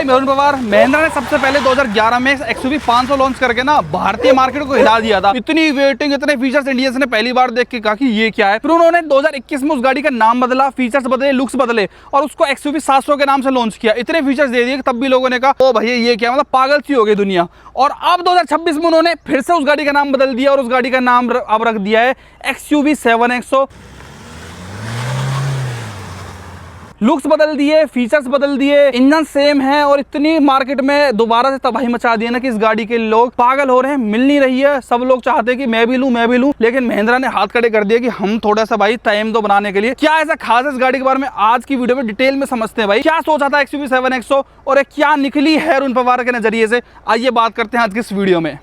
मैं अरुण पवार। महिंद्रा ने सबसे पहले 2011 में XUV 500 लॉन्च करके ना भारतीय मार्केट को हिला दिया था। इतनी वेटिंग, इतने फीचर्स इंडियंस ने पहली बार देख के कहा कि ये क्या है। फिर उन्होंने 2021 में उस गाड़ी का नाम बदला, फीचर्स बदले, लुक्स बदले और उसको XUV 700 के नाम से लॉन्च किया। इतने फीचर्स दे दिए तब भी लोगों ने कहा ओ भैया ये क्या, मतलब पागल सी हो गई दुनिया। और अब 2026 में उन्होंने फिर से उस गाड़ी का नाम बदल दिया और उस गाड़ी का नाम अब रख दिया है XUV 700। लुक्स बदल दिए, फीचर्स बदल दिए, इंजन सेम है और इतनी मार्केट में दोबारा से तबाही मचा दी है ना कि इस गाड़ी के लोग पागल हो रहे हैं, मिल नहीं रही है। सब लोग चाहते हैं कि मैं भी लूं, लेकिन महिंद्रा ने हाथ खड़े कर दिए कि हम थोड़ा सा भाई टाइम दो बनाने के लिए। क्या ऐसा खास है इस गाड़ी के बारे में आज की वीडियो में डिटेल में समझते हैं भाई। क्या सोचा था XUV 700 और क्या निकली है अरुण पवार के नजरिए से, आइए बात करते हैं आज की इस वीडियो में।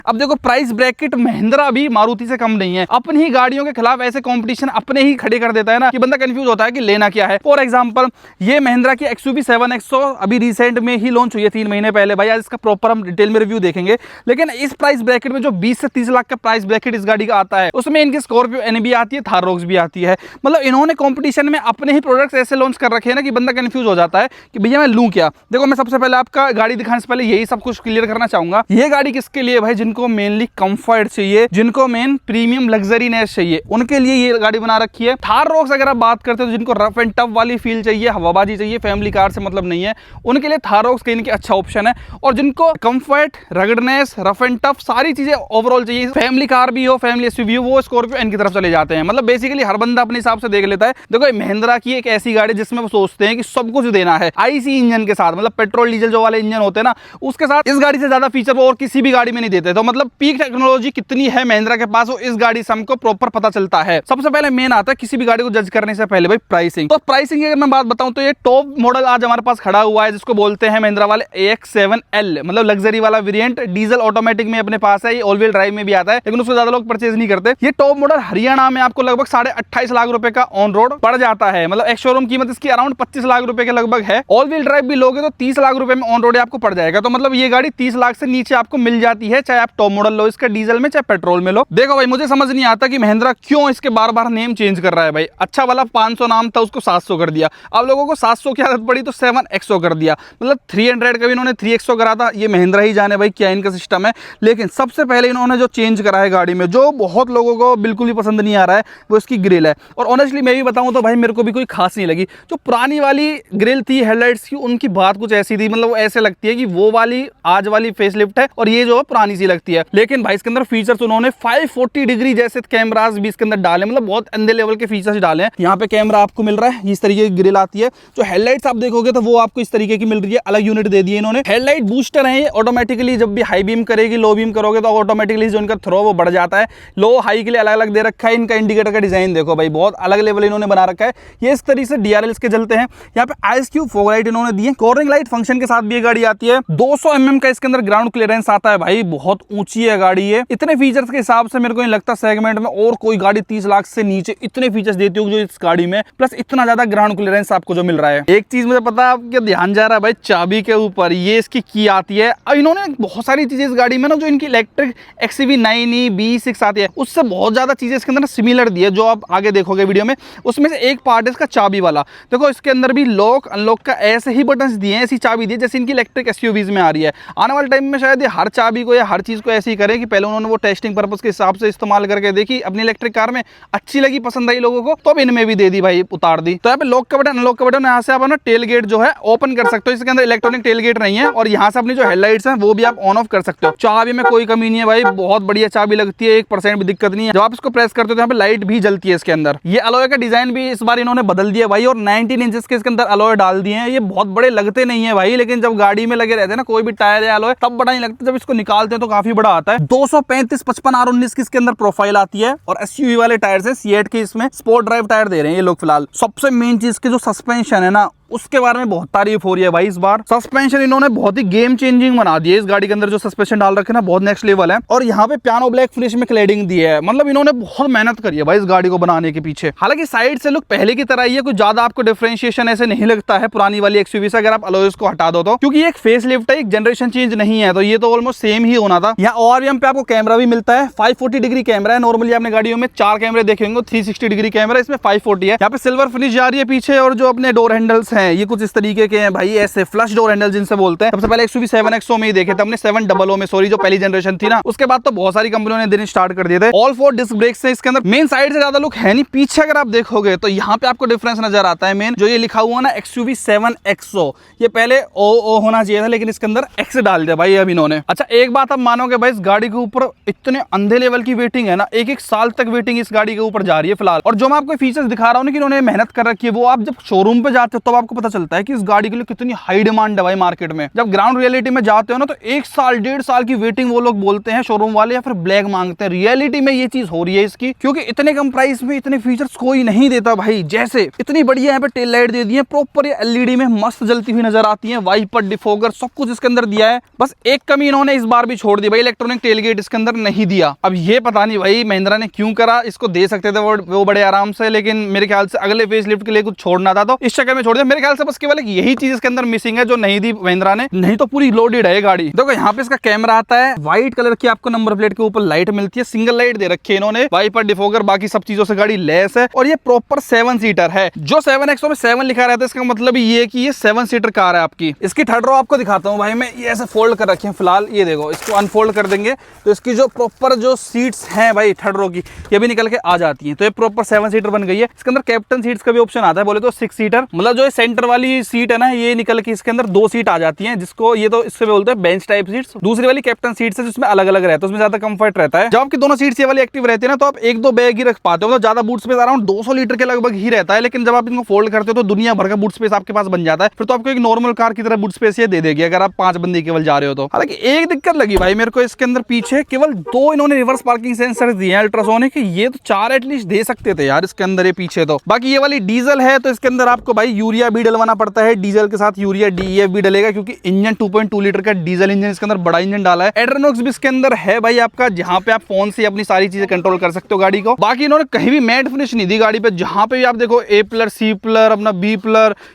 अब देखो प्राइस ब्रैकेट महिंद्रा भी मारुति से कम नहीं है। अपनी ही गाड़ियों के खिलाफ ऐसे कंपटीशन अपने ही खड़े कर देता है ना कि बंदा कंफ्यूज होता है कि लेना क्या है। फॉर एग्जांपल ये महिंद्रा की XUV 700 अभी रिसेंट में ही लॉन्च हुई है 3 महीने पहले। भाई आज इसका प्रॉपर हम डिटेल में रिव्यू देखेंगे। लेकिन इस प्राइस ब्रैकेट में जो 20 से 30 लाख का प्राइस ब्रैकेट इस गाड़ी का आता है उसमें इनकी स्कॉर्पियो एन भी आती है, थार रॉक्स भी आती है। मतलब इन्होंने कॉम्पिटिशन में अपने ही प्रोडक्ट्स ऐसे लॉन्च कर रखे हैं ना कि बंदा कंफ्यूज हो जाता है कि भैया मैं लूं क्या। देखो मैं सबसे पहले आपका गाड़ी दिखाने से पहले यही सब कुछ क्लियर करना चाहूंगा। ये गाड़ी किसके लिए भाई, जिनको मेनली कंफर्ट चाहिए, जिनको मेन प्रीमियम लग्जरीनेस चाहिए, उनके लिए ये गाड़ी बना रखी है। थार रॉक्स अगर आप बात करते हो तो जिनको रफ एंड टफ वाली फील चाहिए, हवाबाजी चाहिए, फैमिली कार से मतलब नहीं है, उनके लिए थार रॉक्स कहीं के अच्छा ऑप्शन है। और जिनको कंफर्ट, रगड़नेस, रफ एंड टफ सारी चीजें ओवरऑल चाहिए, फैमिली कार भी हो, फैमिली एसयूवी हो, वो स्कॉर्पियो एन की तरफ चले जाते हैं। मतलब बेसिकली हर बंदा अपने हिसाब से देख लेता है। देखो महिंद्रा की एक ऐसी गाड़ी जिसमें वो सोचते हैं कि सब कुछ देना है आईसी इंजन के साथ, मतलब पेट्रोल डीजल जो वाले इंजन होते हैं ना उसके साथ इस गाड़ी से ज्यादा फीचर वो और किसी भी गाड़ी में नहीं देते। तो मतलब पीक टेक्नोलॉजी कितनी है महिंद्रा के पास वो इस गाड़ी से हमको प्रॉपर पता चलता है। सबसे पहले मेन आता है किसी भी गाड़ी को जज करने से पहले भाई प्राइसिंग। तो प्राइसिंग की अगर मैं बात बताऊं तो ये टॉप मॉडल आज हमारे पास खड़ा हुआ है जिसको बोलते हैं महिंद्रा वाले AX7L, मतलब लग्जरी वाला वेरिएंट। डीजल ऑटोमेटिक में अपने पास है, ये ऑल व्हील ड्राइव में भी आता है लेकिन उसको ज्यादा लोग परचेज नहीं करते। ये टॉप मॉडल हरियाणा में आपको लगभग 28.5 लाख रुपए का ऑन रोड पड़ जाता है। मतलब एक्स शोरूम कीमत इसकी अराउंड 25 लाख रुपए के लगभग है। ऑल व्हील ड्राइव भी लोगे तो 30 लाख रुपए में ऑन रोड आपको पड़ जाएगा। तो मतलब ये गाड़ी 30 लाख से नीचे आपको मिल जाती है, चाहे आप टॉप मॉडल लो इसका डीजल में, चाहे पेट्रोल में लो। देखो भाई मुझे समझ नहीं आता कि महिंद्रा क्यों इसके बार बार नेम चेंज कर रहा है। भाई अच्छा वाला 500 नाम था उसको 700 कर दिया, अब लोगों को 700 की आदत पड़ी तो 7XO कर दिया। मतलब 300 का भी इन्होंने 3XO करा था। ये महिंद्रा ही जाने भाई क्या इनका सिस्टम है। लेकिन सबसे पहले इन्होंने जो चेंज करा है गाड़ी में, जो बहुत लोगों को बिल्कुल भी पसंद नहीं आ रहा है, वो इसकी ग्रिल है। और ऑनेस्टली मैं भी बताऊं तो भाई मेरे को भी कोई खास नहीं लगी। जो पुरानी वाली ग्रिल थी हेडलाइट्स की, उनकी बात कुछ ऐसी थी, मतलब ऐसे लगती है कि वो वाली आज वाली फेसलिफ्ट है और ये जो पुरानी सी लगती है। लेकिन भाई इसके अंदर फीचर्स उन्होंने 540 डिग्री जैसे कैमरास भी इसके अंदर डाले, मतलब बहुत अंधे लेवल के फीचर्स डाले हैं। यहाँ पे कैमरा आपको मिल रहा है, इस तरीके की ग्रिल आती है। जो हेडलाइट्स आप देखोगे तो वो आपको इस तरीके की मिल रही है, अलग यूनिट दे दी है इन्होंने। हेडलाइट बूस्टर है, ऑटोमेटिकली जब भी हाई बीम करेगी, लो बीम करोगे तो ऑटोमेटिकली जो इनका थ्रो वो बढ़ जाता है। लो हाई के लिए अलग अलग दे रखा है। इनका इंडिकेटर का डिजाइन देखो भाई, बहुत अलग लेवल इन्होंने बना रखा है। ये इस तरीके से DRLs के जलते हैं। यहाँ पे आइस क्यूब फॉग लाइट इन्होंने दी है, कॉर्निंग लाइट फंक्शन के साथ भी ये गाड़ी आती है। 200 mm का इसके अंदर ग्राउंड क्लियरेंस आता है भाई, बहुत ऊंची है गाड़ी ये। इतने फीचर्स के हिसाब से मेरे को नहीं लगता सेगमेंट में और कोई गाड़ी 30 लाख से नीचे इतने फीचर्स देती होगी जो इस गाड़ी में, प्लस इतना ज्यादा ग्राउंड क्लियरेंस आपको जो मिल रहा है। एक चीज मुझे पता है आपके ध्यान जा रहा है भाई, चाबी के ऊपर ये इसकी की आती है। अब इन्होंने बहुत सारी चीजें इस गाड़ी में ना, जो इनकी इलेक्ट्रिक XUV 9e B6 आती है उससे बहुत ज्यादा चीजें इसके अंदर सिमिलर दी है, जो आप आगे देखोगे वीडियो में। उसमें से एक पार्ट है इसका चाबी वाला। देखो इसके अंदर भी लॉक अनलॉक का ऐसे ही बटन दिए हैं, ऐसी चाबी दी है जैसे इनकी इलेक्ट्रिक SUVs में आ रही है। आने वाले टाइम में शायद ये हर चाबी को या हर चीज को ऐसे ही करें कि पहले उन्होंने वो टेस्टिंग पर्पज के हिसाब से इस्तेमाल करके देखी, अपनी इलेक्ट्रिक कार में अच्छी लगी, पसंद आई लोगों को, तो अब इनमें भी दे दी भाई, उतार दी। तो यहाँ पे लॉक का बटन, अनलॉक का बटन, यहाँ से आप ना टेल गेट जो है ओपन कर सकते हो। इसके अंदर इलेक्ट्रॉनिक टेल गेट नहीं है। और यहाँ से अपनी जो हेडलाइट्स हैं वो भी आप ऑन ऑफ कर सकते हो। चाबी में कोई कमी नहीं है भाई, बहुत बढ़िया चाबी लगती है, 1% भी दिक्कत नहीं है। जब आप इसको प्रेस करते हो तो यहाँ पे लाइट भी जलती है इसके अंदर। ये अलॉय का डिजाइन भी इस बार इन्होंने बदल दिया भाई, और 19 इंचेस के इसके अंदर अलॉय डाल दिए हैं। ये बहुत बड़े लगते नहीं है भाई, लेकिन जब गाड़ी में लगे रहते हैं ना कोई भी टायर या अलॉय, तब बड़ा नहीं लगता, जब इसको निकालते हैं तो काफी बड़ा आता है। 235 55 R19 की इसके अंदर प्रोफाइल आती है। और SUV वाले टायर है, सीएट के इसमें स्पोर्ट ड्राइव टायर दे रहे हैं ये लोग फिलहाल। सबसे मेन चीज के जो सस्पेंशन है ना, उसके बारे में बहुत तारीफ हो रही है भाई। इस बार सस्पेंशन इन्होंने बहुत ही गेम चेंजिंग बना दी है। इस गाड़ी के अंदर जो सस्पेंशन डाल रखे ना, बहुत नेक्स्ट लेवल है। और यहाँ पे पियानो ब्लैक फिनिश में क्लेडिंग दी है, मतलब इन्होंने बहुत मेहनत करी है भाई इस गाड़ी को बनाने के पीछे। हालांकि साइड से लुक पहले की तरह ही है, कुछ ज्यादा आपको डिफरेंशिएशन ऐसे नहीं लगता है पुरानी वाली XUV से, अगर आप अलॉयज को हटा दो तो, क्योंकि ये एक फेस लिफ्ट है, एक जनरेशन चेंज नहीं है, तो ये तो ऑलमोस्ट सेम ही होना था। यहाँ ORVM पे आपको कैमरा भी मिलता है, 540 डिग्री कैमरा है। नॉर्मली आपने गाड़ियों में 4 कैमरे देखे होंगे, 360 डिग्री कैमरा, इसमें 540 है। यहाँ पे सिल्वर फिनिश जा रही है पीछे, और जो अपने डोर हैंडल्स हैं ये कुछ इस तरीके के हैं भाई, ऐसे फ्लश डोर हैंडल जिनसे बोलते हैं। सबसे पहले XUV 7XO में ही देखे थे हमने, 700 में सॉरी, जो पहली जनरेशन थी ना, उसके बाद तो बहुत सारी कंपनियों ने देने स्टार्ट कर दिए थे। ऑल 4 डिस्क ब्रेक्स है इसके अंदर। मेन साइड से ज्यादा लुक है नहीं, पीछे अगर आप देखोगे तो यहाँ पे आपको डिफरेंस नजर आता है। मेन जो ये लिखा हुआ ना XUV 7XO, ये पहले ओ होना चाहिए था, लेकिन इसके अंदर X डाल दिया भाई अब इन्होंने। अच्छा एक बात आप मानोगे भाई, इस गाड़ी के ऊपर इतने अंधे लेवल की वेटिंग है ना, एक साल तक वेटिंग इस गाड़ी के ऊपर जा रही है फिलहाल। और जो मैं आपको फीचर्स दिखा रहा हूँ ना कि इन्होंने मेहनत कर रखी है, वो आप जब शोरूम पे जाते हो तब आपको पता चलता है कि इस गाड़ी के लिए कितनी हाई डिमांड है भाई मार्केट में। जब ग्राउंड रियलिटी में जाते हो ना तो 1 साल 1.5 साल की वेटिंग वो लोग बोलते हैं शोरूम वाले, या फिर ब्लैक मांगते हैं। रियलिटी में ये चीज हो रही है इसकी, क्योंकि इतने कम प्राइस में इतने फीचर्स कोई नहीं देता भाई। जैसे इतनी बढ़िया यहाँ पे टेल लाइट दे दी है, प्रॉपर LED में मस्त जलती हुई नजर आती है, वाइपर डिफोगर सब कुछ इसके अंदर दिया है। बस एक कमी इन्होंने इस बार भी छोड़ दी भाई, इलेक्ट्रॉनिक टेलगेट इसके अंदर नहीं दिया। अब ये पता नहीं भाई महिंद्रा ने क्यों करा, इसको दे सकते थे वो बड़े आराम से, लेकिन मेरे ख्याल से अगले फेसलिफ्ट के लिए कुछ छोड़ना था तो इस चक्कर में छोड़ दिया। मेरे ख्याल से बस केवल यही चीज इसके अंदर मिसिंग है जो नहीं दी महिंद्रा ने, नहीं तो पूरी लोडेड है गाड़ी। देखो यहाँ पे इसका कैमरा आता है, व्हाइट कलर की आपको नंबर प्लेट के ऊपर लाइट मिलती है, सिंगल लाइट दे रखी है इन्होंने, वाइपर डिफोगर बाकी सब चीजों से गाड़ी लेस है। और ये प्रॉपर 7 सीटर है। जो 7XO में 7 लिखा रहता है इसका मतलब ये है कि ये 7 सीटर कार है आपकी। इसकी थर्ड रो आपको दिखाता हूँ भाई मैं, ये ऐसे फोल्ड कर रखे हैं फिलहाल, ये देखो इसको अनफोल्ड कर देंगे तो इसकी जो प्रॉपर जो सीट्स हैं भाई थर्ड रो की, ये भी निकल के आ जाती हैं। तो ये प्रॉपर 7 सीटर बन गई है। इसके अंदर कैप्टन सीट्स का भी ऑप्शन आता है, बोले तो 6 सीटर, मतलब जो सेंटर वाली सीट है ना, ये निकल के इसके अंदर 2 सीट आ जाती हैं, जिसको ये तो इससे बोलते हैं बेंच टाइप सीट्स। दूसरी वाली कैप्टन सीट्स है जिसमें अलग अलग रहता है, उसमें ज्यादा कंफर्ट रहता है। जब आपकी दोनों सीट्स ये वाली एक्टिव रहती है ना, तो आप 1-2 बैग ही रख पाते हो, मतलब ज्यादा बूट स्पेस अराउंड 200 लीटर के लगभग ही रहता है। लेकिन जब आप इनको फोल्ड करते हो तो दुनिया भर का बूट स्पेस आपके पास बन जाता है। फिर तो आपको एक नॉर्मल कार की तरह बूट स्पेस ये दे देगी अगर आप 5 बंदे केवल जा रहे हो तो। हालांकि एक दिक्कत लगी भाई मेरे को इसके अंदर, पीछे केवल 2 इन्होंने रिवर्स पार्किंग सेंसर दिए हैं अल्ट्रासोनिक, ये तो 4 एटलीस्ट दे सकते थे यार इसके अंदर ये पीछे तो। बाकी ये वाली डीजल है तो इसके अंदर आपको भाई यूरिया भी डलवाना पड़ता है, डीजल के साथ यूरिया DEF भी डलेगा, क्योंकि इंजन 2.2 लीटर का डीजल इंजन इसके अंदर बड़ा इंजन डाला है। एड्रेनॉक्स भी इसके अंदर है भाई आपका, जहां पे आप फोन से अपनी सारी चीजें कंट्रोल कर सकते हो गाड़ी को। बाकी इन्होंने कहीं भी मैट फिनिश नहीं दी गाड़ी पे, जहां पे भी आप देखो A+, C+, अपना B+,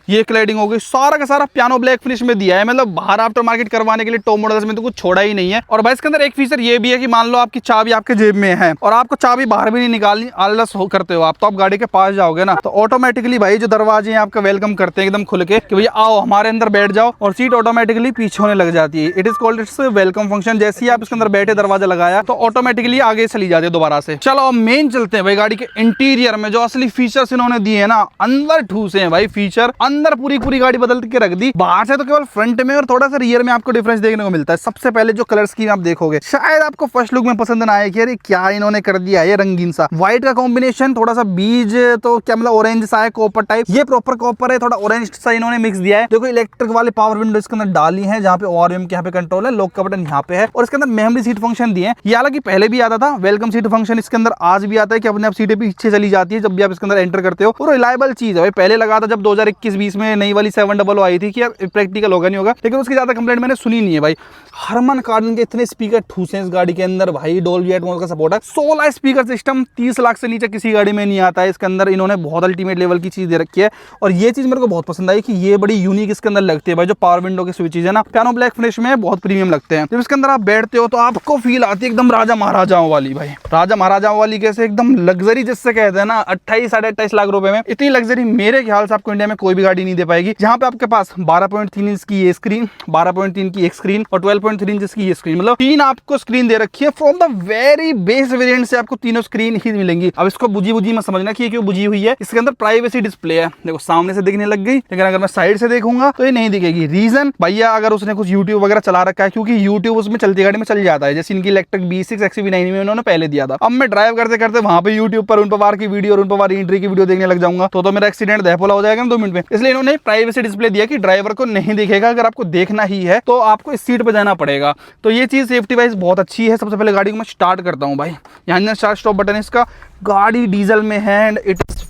ये क्लैडिंग हो गई, सारा का सारा पियानो ब्लैक फिनिश में दिया है। मतलब बाहर आफ्टर मार्केट करवाने के लिए टॉप मॉडल्स में तो कुछ छोड़ा ही नहीं है। और भाई इसके अंदर एक फीचर ये भी है कि मान लो आपकी चाबी आपके जेब में है और आपको चाबी बाहर भी नहीं निकालनी, आलस करते हो आप, तो आप गाड़ी के पास जाओगे ना तो ऑटोमेटिकली भाई जो दरवाजे हैं आपका वेलकम करते हैं एकदम खुल के कि भैया आओ हमारे अंदर बैठ जाओ, और सीट ऑटोमेटिकली पीछे होने लग जाती है। It is called its welcome function. जैसे ही आप इसके अंदर बैठे दरवाजा लगाया तो ऑटोमेटिकली आगे चली जाती है दोबारा से। चलो अब मेन चलते हैं भाई गाड़ी के इंटीरियर में, जो असली फीचर्स इन्होंने दिए है ना, अंदर ठूसे हैं भाई फीचर, अंदर पूरी गाड़ी बदल के रख दी। बाहर से तो केवल फ्रंट में और थोड़ा सा रियर में आपको डिफरेंस देखने को मिलता है। सबसे पहले जो कलर स्कीम आप देखोगे शायद आपको फर्स्ट लुक में पसंद ना आए कि अरे क्या इन्होंने कर दिया है रंगीन सा। व्हाइट का कॉम्बिनेशन थोड़ा सा बीज तो क्या मतलब ऑरेंज सा है, कॉपर टाइप, ये प्रॉपर कॉपर है, थोड़ा ऑरेंज सा इन्होंने मिक्स दिया है। देखो इलेक्ट्रिक वाले पावर विंडो इसके अंदर डाली है, जहाँ पे ORVM के यहाँ पे कंट्रोल है, लॉक का बटन यहाँ पे है, और इसके अंदर मेमोरी सीट फंक्शन दिए हैं। ये हालांकि पहले भी आता था, वेलकम सीट फंक्शन इसके अंदर आज भी आता है कि अपने आप सीटें पीछे चली जाती है जब भी आप इसके अंदर एंटर करते हो। और रिलायबल चीज है भाई, पहले लगा था जब 2021-20 में नई वाली 700 आई थी कि यार प्रैक्टिकल होगा नहीं होगा, लेकिन उसकी ज्यादा कंप्लेंट मैंने सुनी नहीं है भाई। हरमन कार्डन के इतने स्पीकर ठूसे इस गाड़ी के अंदर भाई, डोल्बी एटमॉस का सपोर्ट है, 16 स्पीकर सिस्टम, 30 लाख से नीचे किसी गाड़ी में नहीं आता है। इसके अंदर इन्होंने बहुत अल्टीमेट लेवल की चीज दे रखी है, और ये चीज मेरे को बहुत पसंद आई कि ये बड़ी यूनिक इसके अंदर लगती है भाई। जो पावर विंडो के स्विचेज है ना, पियानो ब्लैक फिनिश में बहुत प्रीमियम लगते हैं। जब इसके अंदर आप बैठते हो तो आपको फील आती है एकदम राजा महाराजाओं वाली भाई। राजा महाराजाओं वाली कैसे, एकदम लग्जरी जिससे कहते हैं ना, 28-28.5 लाख रुपए में इतनी लग्जरी मेरे ख्याल से आपको इंडिया में कोई भी गाड़ी नहीं दे पाएगी। जहां पे आपके पास 12.3 इंच की ये स्क्रीन, 12.3 की एक स्क्रीन और 12.3 इंच की ये स्क्रीन, मतलब 3 आपको स्क्रीन दे रखी है। From the very base variant से आपको तीनों स्क्रीन ही मिलेंगी। अब इसको बुझी मत समझना कि ये क्यों बुझी हुई है, इसके अंदर प्राइवेसी डिस्प्ले है। देखो सामने से दिखने लग गई, लेकिन अगर मैं साइड से देखूंगा तो ये नहीं दिखेगी। रीजन भैया अगर उसने कुछ यूट्यूब वगैरह चला रखा है, क्योंकि यूट्यूब उसमें चलती गाड़ी में चल जाता है, जैसे इनकी इलेक्ट्रिक B6 XUV9 में उन्होंने पहले दिया था। अब मैं ड्राइव करते करते वहां पे यूट्यूब पर उन पवार की वीडियो और उन पवार एंट्री की वीडियो देखने लग जाऊंगा तो मेरा एक्सीडेंट दहपोला हो जाएगा 2 मिनट में। इसलिए इन्होंने प्राइवेसी डिस्प्ले दिया कि ड्राइवर को नहीं दिखेगा, अगर आपको देखना ही है तो आपको इस सीट पे जाना पड़ेगा। तो ये चीज सेफ्टी वाइज बहुत अच्छी है। सबसे पहले गाड़ी को मैं स्टार्ट करता हूँ भाई, यहाँ स्टार्ट स्टॉप बटन है इसका। गाड़ी डीजल में है and it is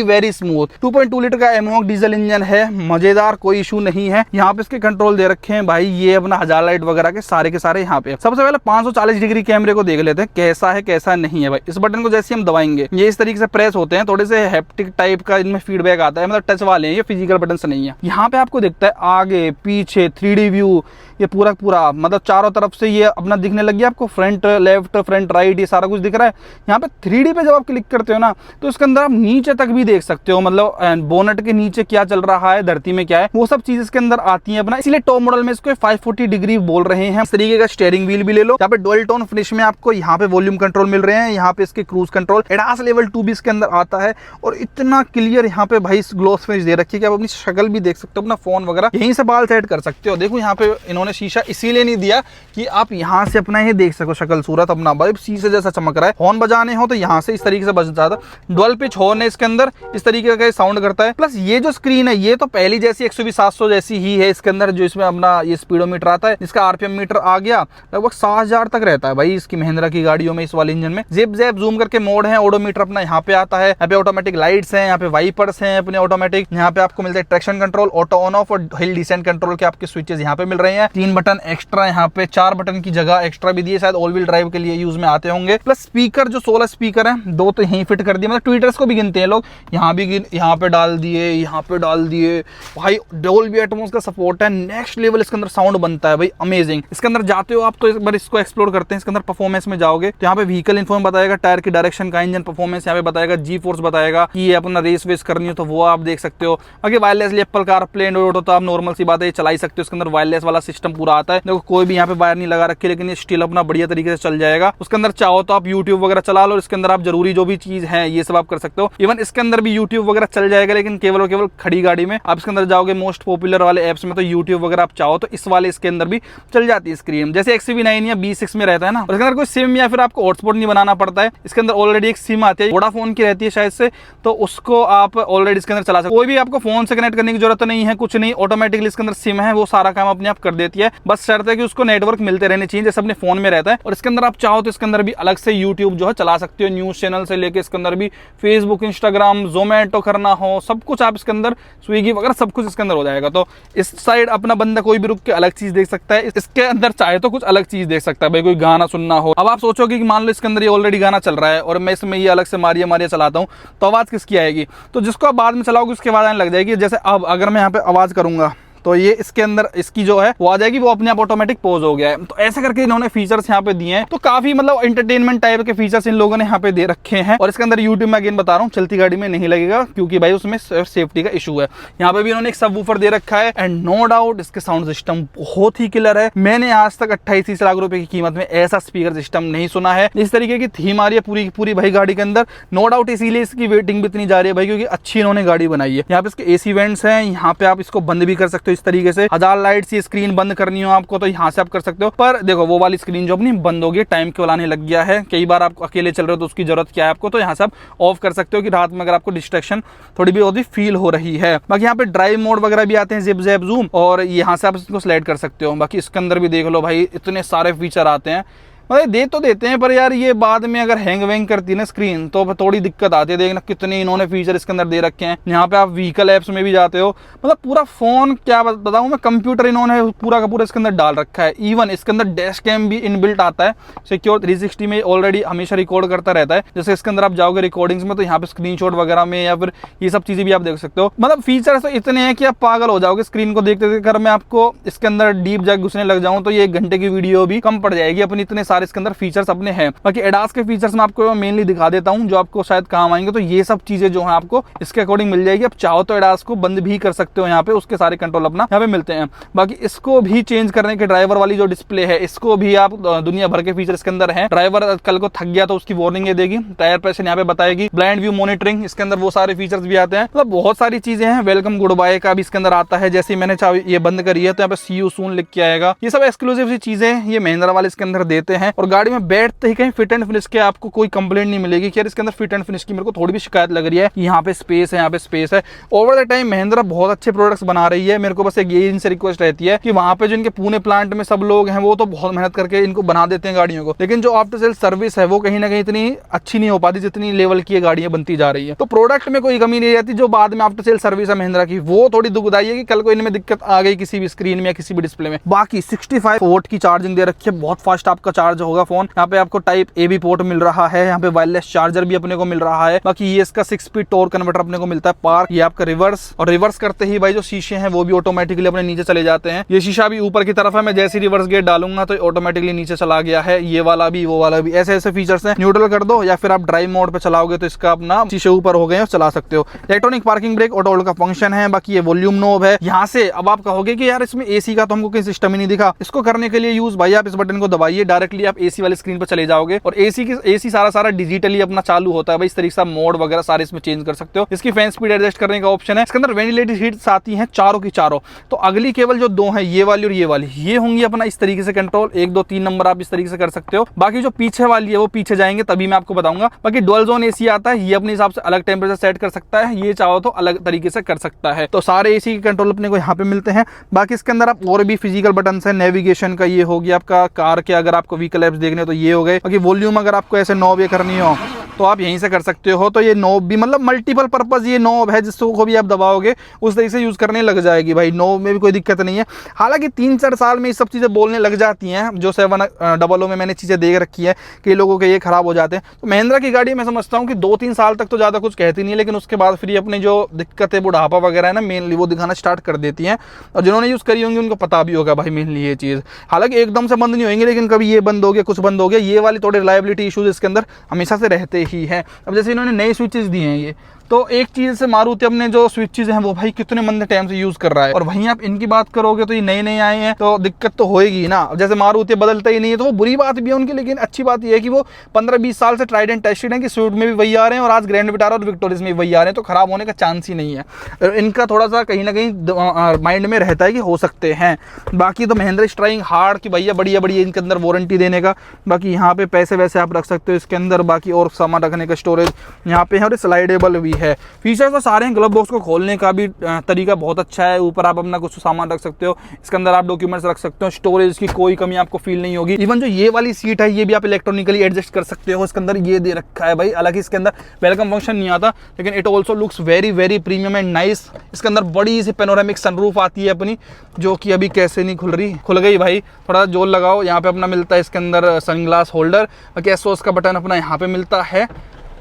very smooth. 2.2 litre का एमोक डीजल इंजन है, मजेदार, कोई इशू नहीं है। यहाँ पे इसके कंट्रोल दे रखे हैं भाई, ये अपना हजार लाइट वगैरह के सारे यहाँ पे। सबसे पहले 540 डिग्री कैमरे को देख लेते हैं कैसा है कैसा नहीं है भाई। इस बटन को जैसे हम दबाएंगे ये इस तरीके से प्रेस होते हैं, थोड़े से हैप्टिक टाइप का इनमें फीडबैक आता है, मतलब टच वाले हैं, ये फिजिकल बटन से नहीं है। यहाँ पे आपको दिखता है आगे पीछे 3D व्यू, ये पूरा मतलब चारों तरफ से ये अपना दिखने लग गया आपको। फ्रंट लेफ्ट फ्रंट राइट ये सारा कुछ दिख रहा है। यहाँ पे 3D पे जब आप क्लिक करते हो ना तो इसके अंदर आप नीचे तक भी देख सकते हो, मतलब बोनट के नीचे क्या चल रहा है, धरती में क्या है, वो सब चीज इसके अंदर आती है अपना। इसलिए टॉप मॉडल में इसको 540 डिग्री बोल रहे हैं। इस तरीके का स्टीयरिंग व्हील भी ले लो, यहाँ पे डुअल टोन फिनिश में आपको यहाँ पे वॉल्यूम कंट्रोल मिल रहे हैं, यहाँ पे इसके क्रूज कंट्रोल, एडास लेवल 2 भी इसके अंदर आता है। और इतना क्लियर यहाँ पे भाई ग्लोस फिनिश दे रखी है कि आप अपनी शक्ल भी देख सकते हो, अपना फोन वगैरह यहीं से बाल सेट कर सकते हो। देखो यहाँ पे इन्होंने शीशा इसीलिए नहीं दिया कि आप यहाँ से अपना ही देख सको शक्ल सूरत अपना, भाई शीशे जैसा चमक रहा है। हॉर्न बजाने हो तो यहाँ से इस तरीके से बज जाता है। डुअल पिच हॉर्न है इसके अंदर, इस तरीके का साउंड करता है। प्लस ये जो स्क्रीन है ये तो पहली जैसी 120/700 जैसी ही है इसके अंदर, जो इसमें अपना ये स्पीडोमीटर आता है, इसका आरपीएम मीटर आ गया, लगभग 6000 तक रहता है भाई इसकी महिंद्रा की गाड़ियों में, इस वाले इंजन में। जिप जैप जूम करके मोड है, ओडोमीटर अपना यहाँ पे आता है, यहाँ पे ऑटोमेटिक लाइट्स हैं, यहाँ पे वाइपर्स हैं अपने ऑटोमेटिक, यहाँ पे आपको मिलता है traction control, auto on off और हिल डिसेंट कंट्रोल के आपके स्विचेस यहाँ पे मिल रहे हैं। 3 बटन एक्स्ट्रा, यहाँ पे 4 बटन की जगह एक्स्ट्रा भी दिए, शायद ऑल व्हील ड्राइव के लिए यूज में आते होंगे। प्लस स्पीकर जो 16 स्पीकर है, 2 तो यहीं फिट कर दिए, मतलब ट्विटर्स को भी गिनते हैं लोग, यहाँ भी यहाँ पे डाल दिए, यहाँ पे डाल दिए भाई। डोल्बी एटमॉस का सपोर्ट है, नेक्स्ट लेवल इसके अंदर साउंड बनता है भाई, अमेजिंग। इसके अंदर जाते हो आप तो एक बार इसको एक्सप्लोर करते हैं। इसके अंदर परफॉर्मेंस में जाओगे तो यहाँ पे व्हीकल इन्फॉर्म बताएगा, टायर की डायरेक्शन का, इंजन परफॉर्मेंस यहाँ पे बताएगा, जी फोर्स बताएगा कि ये अपना रेस वेस करनी हो तो वो आप देख सकते हो। बाकी वायरलेसली एप्पल कारप्ले एंड्रॉइड हो तो आप नॉर्मल सी बात है चला ही सकते हो, इसके अंदर वायरलेस वाला सिस्टम पूरा आता है। देखो कोई भी यहाँ पे वायर नहीं लगा रखी, लेकिन ये स्टिल अपना बढ़िया तरीके से चल जाएगा। उसके अंदर चाहो तो आप यूट्यूब वगैरह चला लो, इसके अंदर आप जरूरी जो भी चीज है ये सब आप कर सकते हो। इवन इसके अंदर भी यूट्यूब वगैरह चल जाएगा, लेकिन केवल और केवल खड़ी गाड़ी में। आप इसके अंदर जाओगे मोस्ट पॉपुलर वाले एप्स में तो यूट्यूब वगैरह आप चाहो तो इस वाले इसके अंदर भी चल जाती है स्क्रीन, जैसे XUV9 या B6 में रहता है ना। और इसके अंदर कोई सिम या फिर आपको हॉटस्पॉट नहीं बनाना पड़ता है, इसके अंदर ऑलरेडी एक सिम आती है, वोडाफोन की रहती है शायद से, तो उसको आप ऑलरेडी इसके अंदर चला सकते हो। कोई भी आपको फोन से कनेक्ट करने की जरूरत नहीं है, कुछ नहीं, ऑटोमेटिकली इसके अंदर सिम है, वो सारा काम अपने आप कर देती है। बस शर्त है कि उसको नेटवर्क मिलते रहने चाहिए जैसे अपने फोन में रहता है। और इसके अंदर आप चाहो तो इसके अंदर भी अलग से यूट्यूब जो है चला सकते हो, न्यूज चैनल से लेके इसके अंदर भी फेसबुक, इंस्टाग्राम, जोमेटो करना हो, सब कुछ आप इसके अंदर, स्विगी वगैरह सब कुछ इसके अंदर हो जाएगा। तो इस साइड अपना बंदा कोई भी रुक के अलग चीज देख सकता है, इसके अंदर चाहे तो कुछ अलग चीज देख सकता है भाई, कोई गाना सुनना हो। अब आप सोचोगे कि मान लो इसके अंदर ये ऑलरेडी गाना चल रहा है और मैं इसमें ये अलग से मारिया मारिया चलाता हूँ तो आवाज किसकी आएगी? तो जिसको आप बाद में चलाओगे उसकी आवाज आने लग जाएगी। जैसे अब अगर मैं यहाँ पे आवाज करूंगा तो ये इसके अंदर इसकी जो है वो आ जाएगी, वो अपने आप ऑटोमेटिक पॉज हो गया है। तो ऐसा करके इन्होंने फीचर्स यहाँ पे दिए हैं, तो काफी मतलब एंटरटेनमेंट टाइप के फीचर्स इन लोगों ने यहाँ पे दे रखे हैं। और इसके अंदर यूट्यूब में अगेन बता रहा हूँ चलती गाड़ी में नहीं लगेगा, क्योंकि भाई उसमें सेफ्टी का इशू है। यहाँ पे भी इन्होंने एक सबवूफर दे रखा है एंड नो डाउट इसके साउंड सिस्टम बहुत ही किलर है। मैंने आज तक 28-30 लाख रुपए की कीमत में ऐसा स्पीकर सिस्टम नहीं सुना है। इस तरीके की थीम आ रही है पूरी की पूरी भाई गाड़ी के अंदर, नो डाउट इसीलिए इसकी वेटिंग भी इतनी जा रही है भाई, क्योंकि अच्छी इन्होंने गाड़ी बनाई है। यहाँ पे इसके AC वेंट्स हैं, यहाँ पे आप इसको बंद भी कर सकते हो इस तरीके से। लाइट्स ये स्क्रीन बंद करनी हो आपको तो यहाँ से आप कर सकते हो, पर देखो वो वाली स्क्रीन जो अपनी बंद होगी, टाइम केवल आने लग गया है। कई बार आप अकेले चल रहे हो तो उसकी जरूरत क्या है आपको, तो यहाँ से आप ऑफ कर सकते हो कि रात में अगर आपको डिस्ट्रैक्शन थोड़ी भी होती फील हो रही है। बाकी यहाँ पे ड्राइव मोड वगैरह भी आते हैं, जिप जैप जूम, और यहाँ से आप इसको स्लाइड कर सकते हो। बाकी इसके अंदर भी देख लो भाई इतने सारे फीचर आते हैं, मतलब दे तो देते हैं पर यार ये बाद में अगर हैंग वैंग करती है ना स्क्रीन तो थोड़ी दिक्कत आती है। देखना कितने इन्होंने फीचर इसके अंदर दे रखे हैं। यहाँ पे आप व्हीकल एप्स में भी जाते हो, मतलब पूरा फोन क्या बताऊँ मैं, कंप्यूटर इन्होंने पूरा का पूरा इसके अंदर डाल रखा है। इवन इसके अंदर डैश कैम भी इनबिल्ट आता है, सिक्योर 360 में ऑलरेडी हमेशा रिकॉर्ड करता रहता है। जैसे इसके अंदर आप जाओगे रिकॉर्डिंग्स में तो यहाँ पे स्क्रीनशॉट वगैरह में या फिर ये सब चीजें भी आप देख सकते हो। मतलब फीचर्स तो इतने हैं कि आप पागल हो जाओगे स्क्रीन को देखते देखते। अगर मैं आपको इसके अंदर डीप जाके घुसने लग जाऊँ तो ये 1 घंटे की वीडियो भी कम पड़ जाएगी अपनी, इतने सारे इसके अंदर फीचर्स अपने हैं। बाकी एडास के फीचर्स मैं आपको मेनली दिखा देता हूं जो आपको शायद काम आएंगे। तो ये सब चीजें जो है आपको इसके अकॉर्डिंग मिल जाएगी। आप चाहो तो एडास को बंद भी कर सकते हो, यहाँ पे उसके सारे कंट्रोल अपना यहाँ पे मिलते हैं। बाकी इसको भी चेंज करने के ड्राइवर वाली जो डिस्प्ले है इसको भी आप दुनिया भर के फीचर इसके अंदर है। ड्राइवर कल को थक गया तो उसकी वार्निंग देगी, टायर प्रेशर यहाँ पे बताएगी, ब्लाइंड व्यू मॉनिटरिंग, इसके अंदर वो सारे फीचर्स भी आते हैं। मतलब बहुत सारी चीजें हैं। वेलकम गुड बाय का भी इसके अंदर आता है, जैसे मैंने ये बंद करी है तो यहाँ पे सी यू सून लिख के आएगा। ये सब एक्सक्लूसिव सी चीजें ये महिंद्रा वाले इसके अंदर देते हैं। और गाड़ी में बैठते ही कहीं फिट एंड फिनिश के आपको कोई कंप्लेंट नहीं मिलेगी कि यार इसके अंदर फिट एंड फिनिश की मेरे को थोड़ी भी शिकायत लग रही है, यहाँ पे स्पेस है, यहाँ पे स्पेस है। ओवर द टाइम महिंद्रा बहुत अच्छे प्रोडक्ट्स बना रही है। मेरे को बस एक यही इनसे रिक्वेस्ट रहती है कि वहां पे जो इनके पुणे प्लांट में सब लोग हैं वो तो बहुत मेहनत करके इनको बना देते हैं गाड़ियों को, लेकिन जो आफ्टर सेल सर्विस है वो कहीं ना कहीं इतनी अच्छी नहीं हो पाती जितनी लेवल की गाड़ियां बनती जा रही है। तो प्रोडक्ट में कोई कमी नहीं रहती, जो बाद में आफ्टर सेल सर्विस है महिंद्रा की वो थोड़ी दुखदाई है कि कल को इनमें दिक्कत आ गई किसी भी स्क्रीन में या किसी भी डिस्प्ले में। बाकी 65 वोट की चार्जिंग दे रखी है, बहुत फास्ट आपका चार्ज चार्ज होगा फोन। यहाँ पे आपको टाइप ए भी पोर्ट मिल रहा है, यहाँ पे वायरलेस चार्जर भी अपने को मिल रहा है। बाकी ये इसका 6 स्पीड टॉर्क कन्वर्टर अपने को मिलता है। पार्क, ये आपका रिवर्स, और रिवर्स करते ही भाई जो शीशे हैं वो भी ऑटोमेटिकली अपने नीचे चले जाते हैं। ये शीशा भी ऊपर की तरफ है, मैं जैसे रिवर्स गेट डालूंगा तो ऑटोमेटिकली नीचे चला गया है। ये वाला भी, वो वाला भी, ऐसे ऐसे फीचर्स हैं। न्यूट्रल कर दो या फिर आप ड्राइव मोड पे चलाओगे तो इसका अपना शीशे ऊपर हो गए और चला सकते हो। Electronic parking brake auto hold का फंक्शन है। बाकी ये वॉल्यूम नॉब है। यहाँ से अब आप कहोगे कि यार इसमें एसी का तो हमको कोई सिस्टम ही नहीं दिखा। इसको करने के लिए यूज भाई आप इस बटन को दबाइए, डायरेक्टली आप एसी वाली स्क्रीन पर चले जाओगे और एसी सारा डिजिटली अपना चालू होता है भाई। इस तरीके से मोड वगैरह सारे इसमें चेंज कर सकते हो। इसकी फैन स्पीड एडजस्ट करने का ऑप्शन है। इसके अंदर वेंटिलेटेड हीट्स आती हैं चारों की चारों। तो अगली केवल जो दो है, ये वाली और ये वाली, ये होंगी अपना इस तरीके से कंट्रोल। 1 2 3 नंबर आप इस तरीके से कर सकते हो। बाकी जो पीछे वाली है वो पीछे जाएंगे तभी मैं आपको बताऊंगा। बाकी डुअल जोन एसी आता है, ये अपने हिसाब से अलग टेंपरेचर सेट कर सकता है, ये चाहो तो अलग तरीके से कर सकता है। तो सारे एसी के कंट्रोल अपने को यहाँ पे मिलते हैं। बाकी इसके अंदर आप और भी फिजिकल बटन है। नेविगेशन का ये हो गया आपका, कार के अगर आपको व्हीकल एप्स देखने तो ये हो गए। बाकी वॉल्यूम अगर आपको ऐसे नॉब ये करनी हो तो आप यहीं से कर सकते हो। तो ये नॉब भी मतलब मल्टीपल पर्पज ये नॉब है, जिसको भी आप दबाओगे उस तरीके से यूज करने लग जाएगी भाई। नॉब में भी कोई दिक्कत नहीं है। हालांकि 3-4 साल में ये सब चीज़ें बोलने लग जाती हैं। जो 700 में मैंने चीज़ें देख रखी है कि लोगों के ये खराब हो जाते हैं। तो महिंद्रा की गाड़ी मैं समझता हूँ कि 2-3 साल तक तो ज़्यादा कुछ कहती नहीं है, लेकिन उसके बाद फिर अपनी जो दिक्कत है बुढ़ापा वगैरह है ना, मेनली वो दिखाना स्टार्ट कर देती हैं। और जिन्होंने यूज़ करी होंगी उनको पता भी होगा भाई मेनली ये चीज़। हालांकि एकदम से बंद नहीं होंगे, लेकिन कभी ये बंद हो गया, कुछ बंद हो गया, ये वाली थोड़े रिलायबिलिटी इशूज इसके अंदर हमेशा से रहते ही हैं। अब जैसे इन्होंने नई स्विचेस दी हैं ये, तो एक चीज़ से मारुति अपने जो स्विचेस हैं वो भाई कितने मंदे टाइम से यूज़ कर रहा है, और वहीं आप इनकी बात करोगे तो ये नए नए आए हैं तो दिक्कत तो होएगी ना। जैसे मारुति बदलता ही नहीं है तो वो बुरी बात भी है उनकी, लेकिन अच्छी बात ये है कि वो 15-20 साल से ट्राइड एंड टेस्टेड है कि स्विफ्ट में भी वही आ रहे हैं और आज ग्रैंड विटारा और विक्टोरियस में भी वही आ रहे हैं, तो खराब होने का चांस ही नहीं है। इनका थोड़ा सा कहीं ना कहीं माइंड में रहता है कि हो सकते हैं। बाकी तो महिंद्रा इज ट्राइंग हार्ड कि भैया बढ़िया बढ़िया इनके अंदर वारंटी देने का। बाकी यहाँ पे पैसे वैसे आप रख सकते हो इसके अंदर, बाकी और सामान रखने का स्टोरेज यहाँ पे है और स्लाइडेबल भी है। फीचर्स सारे हैं। ग्लव बॉक्स को खोलने का भी तरीका बहुत अच्छा है। ऊपर आप अपना कुछ सामान रख सकते हो, इसके अंदर आप डॉक्यूमेंट्स रख सकते हो। स्टोरेज की कोई कमी आपको फील नहीं होगी। इवन जो ये वाली सीट है ये भी आप इलेक्ट्रॉनिकली एडजस्ट कर सकते हो। इसके अंदर ये दे रखा है भाई, हालांकि इसके अंदर वेलकम फंक्शन नहीं आता, लेकिन it also looks very very premium and nice. इसके अंदर बड़ी सी पेनोरामिक सनरूफ आती है अपनी, जो कि अभी कैसे नहीं खुल रही, खुल गई भाई, थोड़ा जोर लगाओ। यहाँ पे अपना मिलता है इसके अंदर सनग्लास होल्डर। बाकी एसओएस का बटन अपना यहाँ पे मिलता है,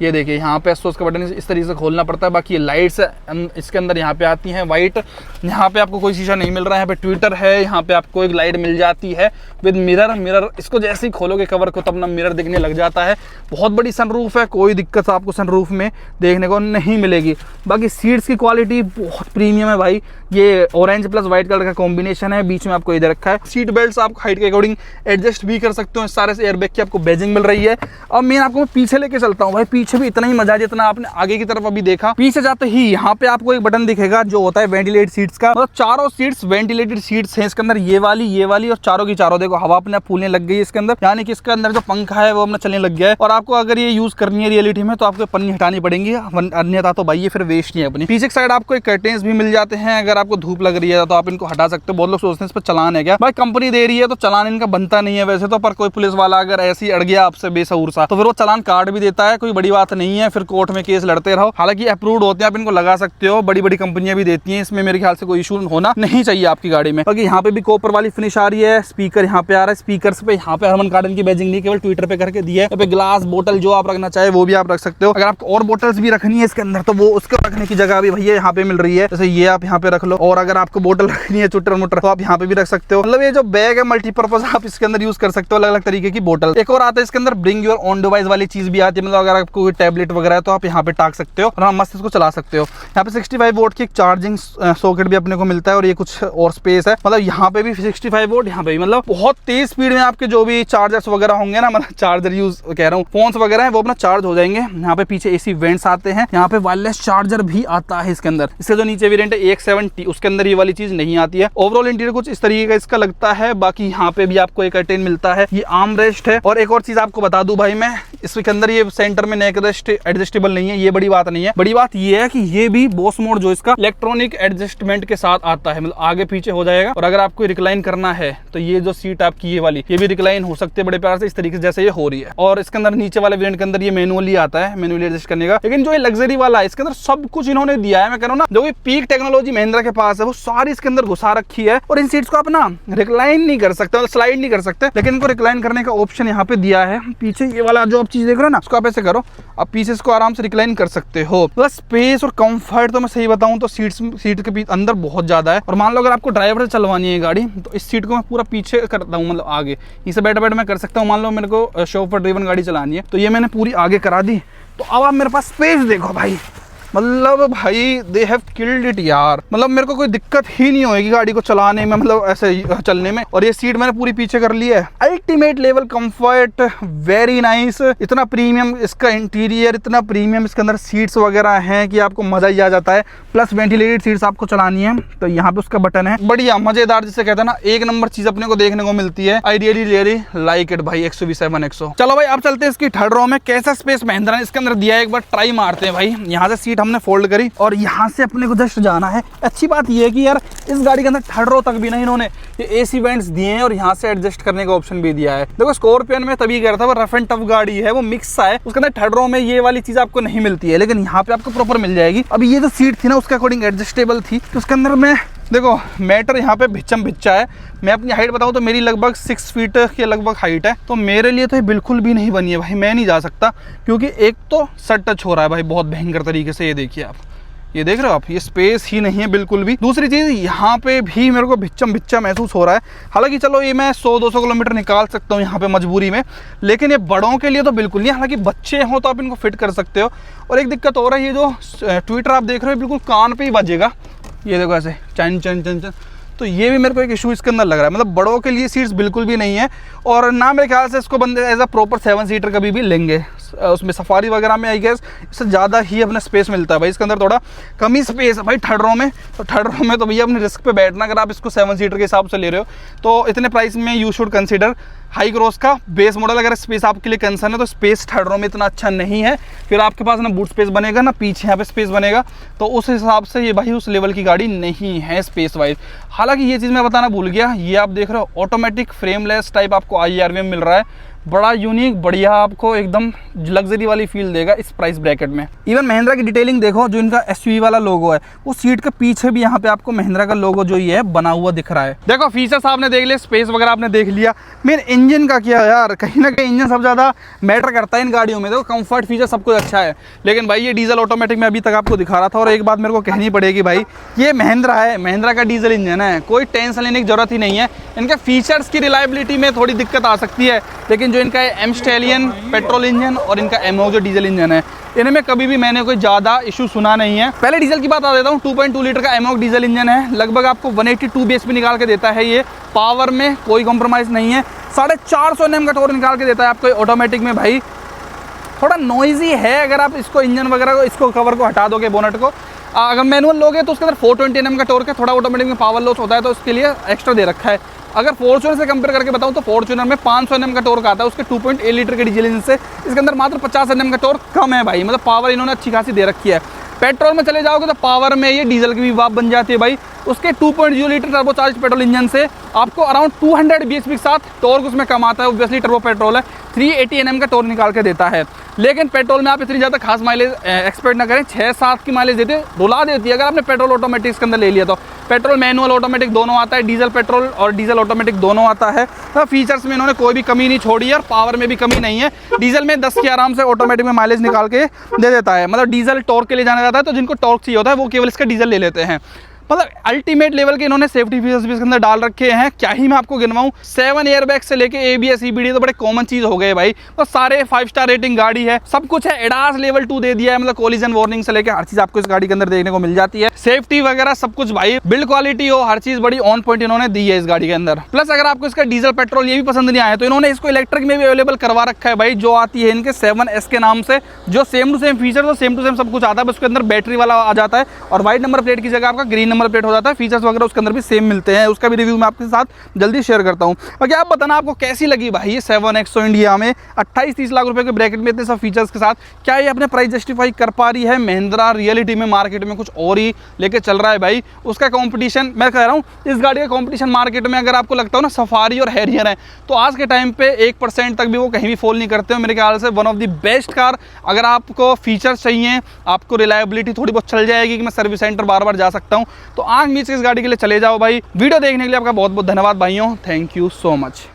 ये देखिए यहाँ पे एसओएस का बटन इस तरीके से खोलना पड़ता है। बाकी ये लाइट्स इसके अंदर यहाँ पे आती हैं वाइट। यहाँ पे आपको कोई शीशा नहीं मिल रहा है, यहाँ पे ट्विटर है, यहाँ पे आपको एक लाइट मिल जाती है विद मिरर। इसको जैसे ही खोलोगे कवर को तो अपना मिरर दिखने लग जाता है। बहुत बड़ी सनरूफ है, कोई दिक्कत आपको सनरूफ में देखने को नहीं मिलेगी। बाकी सीट्स की क्वालिटी बहुत प्रीमियम है भाई। ये ऑरेंज प्लस व्हाइट कलर का कॉम्बिनेशन है, बीच में आपको ये दे रखा है। सीट बेल्ट आप हाइट के अकॉर्डिंग एडजस्ट भी कर सकते हो। इस सारे से एयरबैग की आपको बैजिंग मिल रही है। अब मैं आपको पीछे लेके चलता हूँ भाई, पीछे भी इतना ही मजा है जितना आपने आगे की तरफ अभी देखा। पीछे जाते ही यहाँ पे आपको एक बटन दिखेगा जो होता है वेंटिलेटेड सीट्स का। मतलब चारों सीट्स वेंटिलेटेड सीट्स हैं इसके अंदर, ये वाली और चारों की चारों देखो हवा अपने फूलने लग गई है इसके अंदर, यानी कि इसके अंदर जो पंखा है वो अपना चलने लग गया है। और आपको अगर ये यूज करनी है रियलिटी में तो आपको पन्नी हटानी पड़ेगी, अन्यथा तो भाई ये फिर वेस्ट ही है अपनी। पीछे साइड आपको एक कर्टेन्स भी मिल जाते हैं, अगर आपको धूप लग रही है तो आप इनको हटा सकते हो। बहुत लोग सोचते हैं इस पर चलान है क्या, भाई कंपनी दे रही है तो चलान इनका बनता नहीं है वैसे तो, पर कोई पुलिस वाला अगर ऐसे ही अड़ गया आपसे बेसऊर सा तो फिर वो चलान काट भी देता है, कोई बड़ी बात नहीं है, फिर कोर्ट में केस लड़ते रहो। हालांकि अप्रूव्ड होते हैं, आप इनको लगा सकते हो, बड़ी बड़ी कंपनियां भी देती हैं, इसमें मेरे ख्याल से कोई इशू होना नहीं चाहिए आपकी गाड़ी में। बाकी यहाँ पे भी कॉपर वाली फिनिश आ रही है। स्पीकर यहाँ पे आ रहा है, स्पीकर पे यहाँ पे हरमन कार्डन की बैजिंग नहीं केवल ट्विटर पे करके दी है। यहाँ पे ग्लास बोतल जो आप रखना चाहे वो भी आप रख सकते हो। अगर आपको और बोतल्स भी रखनी है इसके अंदर तो वो उसको रखने की जगह भी भैया यहाँ पे मिल रही है, जैसे ये आप यहाँ पे रख लो। और अगर आपको बोतल रखनी है चुटर मुटर तो आप यहाँ पे भी रख सकते हो। मतलब ये जो बैग है मल्टीपर्पज आप इसके अंदर यूज कर सकते हो, अलग अलग तरीके की बोतल। एक और आता है इसके अंदर ब्रिंग योर ओन डिवाइस वाली चीज भी आती है, मतलब अगर आपको कोई टैबलेट वगैरह है तो आप यहाँ पे टाक सकते हो और हाँ मस्त इसको चला सकते हो। यहाँ पे 65 वोल्ट की एक चार्जिंग सॉकेट भी अपने को मिलता है और ये कुछ और स्पेस है, मतलब यहाँ पे भी 65 वोल्ट, यहाँ पे भी मतलब बहुत तेज स्पीड में आपके जो भी चार्जर्स वगैरह होंगे ना, मतलब चार्जर यूज कह रहा हूँ, फोन्स वगैरह है वो अपना चार्ज हो जाएंगे। यहाँ पे पीछे एसी वेंट्स आते हैं, यहाँ पे वायरलेस चार्जर भी आता है इसके अंदर। इससे जो नीचे वेरिएंट है EX7T उसके अंदर ये वाली चीज नहीं आती है। ओवरऑल इंटीरियर कुछ इस तरीके का इसका लगता है। बाकी यहाँ पे भी आपको एक कर्टेन मिलता है, ये आर्म रेस्ट है। और एक और चीज आपको बता दूं भाई मैं, इसके अंदर ये सेंटर में नेक एडजस्टेबल नहीं है, ये बड़ी बात नहीं है। बड़ी बात ये है कि ये भी बॉस मोड जो इसका इलेक्ट्रॉनिक एडजस्टमेंट के साथ आता है, मतलब आगे पीछे हो जाएगा। और अगर आपको रिक्लाइन करना है तो ये जो सीट आपकी ये वाली, ये भी रिक्लाइन हो सकती है बड़े प्यार से, इस तरीके से जैसे ये हो रही है। और इसके अंदर नीचे वाले वेरिएंट के अंदर ये मैनुअली आता है, मैनुअली एडजस्ट करने का। लेकिन जो ये लग्जरी वाला है इसके अंदर सब कुछ इन्होंने दिया है। मैं कह रहा हूँ ना, जो पीक टेक्नोलॉजी महिंद्रा के पास है वो सारी इसके अंदर घुसा रखी है। और इन सीट्स को आप ना रिक्लाइन नहीं कर सकते, मतलब स्लाइड नहीं कर सकते, लेकिन इनको रिक्लाइन करने का ऑप्शन यहाँ पे दिया है। पीछे ये वाला जो आप चीज देख रहे हो ना, उसको आप ऐसे करो, आप पीछे इसको आराम से रिक्लाइन कर सकते हो। प्लस स्पेस और कंफर्ट तो मैं सही बताऊं तो सीट के अंदर बहुत ज्यादा है। और मान लो अगर आपको ड्राइवर से चलवानी है गाड़ी, तो इस सीट को मैं पूरा पीछे करता हूँ, मतलब आगे इसे बैठ बैठ मैं कर सकता हूँ। मान लो मेरे को शोफर ड्रिवन गाड़ी चलानी है, तो ये मैंने पूरी आगे करा दी। तो अब आप मेरे पास स्पेस देखो भाई, मतलब भाई दे हैव किल्ड इट यार। मतलब मेरे को कोई दिक्कत ही नहीं होगी गाड़ी को चलाने में, मतलब ऐसे चलने में। और ये सीट मैंने पूरी पीछे कर ली है। Ultimate level comfort, very nice. इतना प्रीमियम इसका इंटीरियर, इतना प्रीमियम इसके अंदर सीट्स वगैरह हैं कि आपको मजा ही आ जाता है। प्लस वेंटिलेटेड सीट्स आपको चलानी है तो यहाँ पे उसका बटन है, बढ़िया मजेदार, जिसे कहते हैं ना एक नंबर चीज अपने को देखने को मिलती है। आई रियली लाइक इट भाई। XUV7 100। चलो भाई अब चलते हैं इसकी थर्ड रो में। कैसा स्पेस महिंद्रा ने इसके अंदर दिया है, एक बार ट्राई मारते हैं भाई। यहाँ से सीट हमने फोल्ड करी और यहाँ से अपने को जस्ट जाना है। अच्छी बात यह है कि यार इस गाड़ी के अंदर थर्ड रो तक भी ना इन्होंने ये AC वेंट्स दिए हैं और यहाँ से एडजस्ट करने का ऑप्शन भी दिया है। देखो स्कॉर्पियन में तभी कह रहा था वो रफ एंड टफ गाड़ी है, वो मिक्स सा है, उसके अंदर थर्ड रो में ये वाली चीज आपको नहीं मिलती है, लेकिन यहाँ पे आपको प्रॉपर मिल जाएगी। अभी ये जो सीट थी ना उसके अकॉर्डिंग एडजस्टेबल थी, तो उसके अंदर में देखो मैटर यहाँ पे भिच्चम भिच्चा है। मैं अपनी हाइट बताऊँ तो मेरी लगभग 6 फीट के लगभग हाइट है, तो मेरे लिए तो ये बिल्कुल भी नहीं बनी है भाई। मैं नहीं जा सकता क्योंकि एक तो सर टच हो रहा है भाई बहुत भयंकर तरीके से। ये देखिए आप, ये देख रहे हो आप, ये स्पेस ही नहीं है बिल्कुल भी। दूसरी चीज़ यहाँ पे भी मेरे को भिच्चम भिच्चा महसूस हो रहा है। हालांकि चलो ये मैं 100-200 किलोमीटर निकाल सकता हूँ यहाँ पे मजबूरी में, लेकिन ये बड़ों के लिए तो बिल्कुल नहीं। हालांकि बच्चे हो तो आप इनको फिट कर सकते हो। और एक दिक्कत हो रहा है, ये जो ट्विटर आप देख रहे हो बिल्कुल कान पे ही बजेगा। ये देखो ऐसे चन चन चन चन, तो ये भी मेरे को एक इशू इसके अंदर लग रहा है। मतलब बड़ों के लिए सीट्स बिल्कुल भी नहीं है। और ना मेरे ख्याल से इसको बंदे एज अ प्रॉपर 7 सीटर कभी भी लेंगे। उसमें सफारी वगैरह में आई गेस इससे ज़्यादा ही अपना स्पेस मिलता है भाई। इसके अंदर थोड़ा कम ही स्पेस है भाई थर्ड रो में। तो थर्ड रो में तो भैया अपने रिस्क पे बैठना, अगर आप इसको 7 सीटर के हिसाब से ले रहे हो तो इतने प्राइस में you should consider high cross का बेस मॉडल। अगर स्पेस आपके लिए कंसर्न है तो स्पेस थर्ड रो में इतना अच्छा नहीं है। फिर आपके पास ना बूट स्पेस बनेगा ना पीछे यहाँ पे स्पेस बनेगा, तो उस हिसाब से ये भाई उस लेवल की गाड़ी नहीं है स्पेस वाइज। हालांकि ये चीज़ मैं बताना भूल गया, ये आप देख रहे हो ऑटोमेटिक फ्रेमलेस टाइप आपको IRV में मिल रहा है। बड़ा यूनिक, बढ़िया, आपको एकदम लग्जरी वाली फील देगा इस प्राइस ब्रैकेट में। इवन महिंद्रा की डिटेलिंग देखो, जो इनका SUV वाला लोगो है वो सीट के पीछे भी यहाँ पे आपको महिंद्रा का लोगो जो ये है बना हुआ दिख रहा है। देखो फीचर्स आपने देख लिया, स्पेस वगैरह आपने देख लिया। मेन इंजन का क्या यार, कहीं ना कहीं इंजन सब ज़्यादा मैटर करता है इन गाड़ियों में। देखो कंफर्ट फीचर सब कुछ अच्छा है, लेकिन भाई ये डीजल ऑटोमेटिक में अभी तक आपको दिखा रहा था। और एक बात मेरे को कहनी पड़ेगी भाई, ये महिंद्रा है, महिंद्रा का डीजल इंजन है, कोई टेंशन लेने की जरूरत ही नहीं है। इनके फीचर्स की रिलायबिलिटी में थोड़ी दिक्कत आ सकती है, लेकिन जो इनका एम स्टैलियन पेट्रोल इंजन और इनका एमओ जो डीजल इंजन है, इनमें कभी भी मैंने कोई ज़्यादा इशू सुना नहीं है। पहले डीजल की बात आ देता हूँ। 2.2 लीटर का एमओ डीजल इंजन है, लगभग आपको 182 bhp निकाल के देता है। ये पावर में कोई कॉम्प्रोमाइज़ नहीं है। 450 Nm का टॉर्क निकाल के देता है आपको ऑटोमेटिक में। भाई थोड़ा नॉइजी है, अगर आप इसको इंजन वगैरह को इसको कवर को हटा दोगे बोनट को, अगर मैनुअल लोगे तो उसके अंदर 420 Nm का टॉर्क है। थोड़ा ऑटोमेटिक में पावर लॉस होता है तो उसके लिए एक्स्ट्रा दे रखा है। अगर फॉर्च्यूनर से कंपेयर करके बताऊं तो फॉर्च्यूनर में 500 Nm का टॉर्क आता है उसके 2.8 लीटर के डीजल इंजन से। इसके अंदर मात्र 50 Nm का टॉर्क कम है भाई, मतलब पावर इन्होंने अच्छी खासी दे रखी है। पेट्रोल में चले जाओगे तो पावर में ये डीजल की भी बात बन जाती है भाई। उसके 2.0 लीटर टर्बोचार्ज पेट्रोल इंजन से आपको अराउंड 200 bhp के साथ टॉर्क उसमें कम आता है। ऑब्वियसली टर्बो पेट्रोल है, 380 Nm का टॉर्क निकाल के देता है। लेकिन पेट्रोल में आप इतनी ज़्यादा खास माइलेज एक्सपेक्ट ना करें, 6-7 की माइलेज देते रुला देती है अगर आपने पेट्रोल ऑटोमेटिक इसके अंदर ले लिया तो। पेट्रोल मैनुअल ऑटोमेटिक दोनों आता है, डीजल पेट्रोल और डीजल ऑटोमेटिक दोनों आता है। तो फीचर्स में इन्होंने कोई भी कमी नहीं छोड़ी है और पावर में भी कमी नहीं है। डीजल में 10 की आराम से ऑटोमेटिक में माइलेज निकाल के दे देता है। मतलब डीजल टॉर्क के लिए जाना जाता है, तो जिनको टॉर्क चाहिए होता है वो केवल इसका डीजल ले लेते हैं। मतलब अल्टीमेट लेवल के इन्होंने सेफ्टी फीचर्स भी इसके अंदर डाल रखे हैं। क्या ही मैं आपको गिनवाऊं, 7 एयरबैग से लेके ABS EBD तो बड़े कॉमन चीज हो गए भाई। तो सारे 5 स्टार रेटिंग गाड़ी है, सब कुछ है। एडास लेवल 2 दे दिया है, मतलब कोलिजन वार्निंग से लेके हर चीज आपको इस गाड़ी के अंदर देखने को मिल जाती है। सेफ्टी वगैरह सब कुछ भाई, बिल्ड क्वालिटी हो, हर चीज बड़ी ऑन पॉइंट इन्होंने दी है इस गाड़ी के अंदर। प्लस अगर आपको इसका डीजल पेट्रोल ये भी पसंद नहीं आया तो इन्होंने इसको इलेक्ट्रिक में भी अवेलेबल करवा रखा है भाई, जो आती है इनके 7S के नाम से, जो सेम टू सेम फीचर, तो सेम टू सेम सब कुछ आता है। उसके अंदर बैटरी वाला आ जाता है और व्हाइट नंबर प्लेट की जगह आपका ग्रीन नंबर प्लेट हो जाता है, फीचर्स वगैरह उसके अंदर भी सेम मिलते हैं, उसका भी रिव्यू मैं आपके साथ जल्दी शेयर करता हूँ। बाकी आप बताना आपको कैसी लगी भाई ये 7 इंडिया में 28-30 लाख रुपए के ब्रैकेट में इतने सब फीचर्स के साथ, क्या ये अपने प्राइस जस्टिफाई कर पा रही है? महिंद्रा रियलिटी में मार्केट में कुछ और ही लेके चल रहा है भाई, उसका कंपटीशन मैं कह रहा हूँ, इस गाड़ी का कंपटीशन मार्केट में अगर आपको लगता हो ना सफारी और हैरियर है, तो आज के टाइम पे 1% तक भी वो कहीं भी फॉल नहीं करते हो। मेरे ख्याल से one of the best car. अगर आपको फीचर्स चाहिए, आपको रिलायबिलिटी थोड़ी बहुत चल जाएगी कि मैं सर्विस सेंटर बार बार जा सकता हूँ, तो आंख मीच के इस गाड़ी के लिए चले जाओ भाई। वीडियो देखने के लिए आपका बहुत बहुत धन्यवाद भाइयों, थैंक यू सो मच।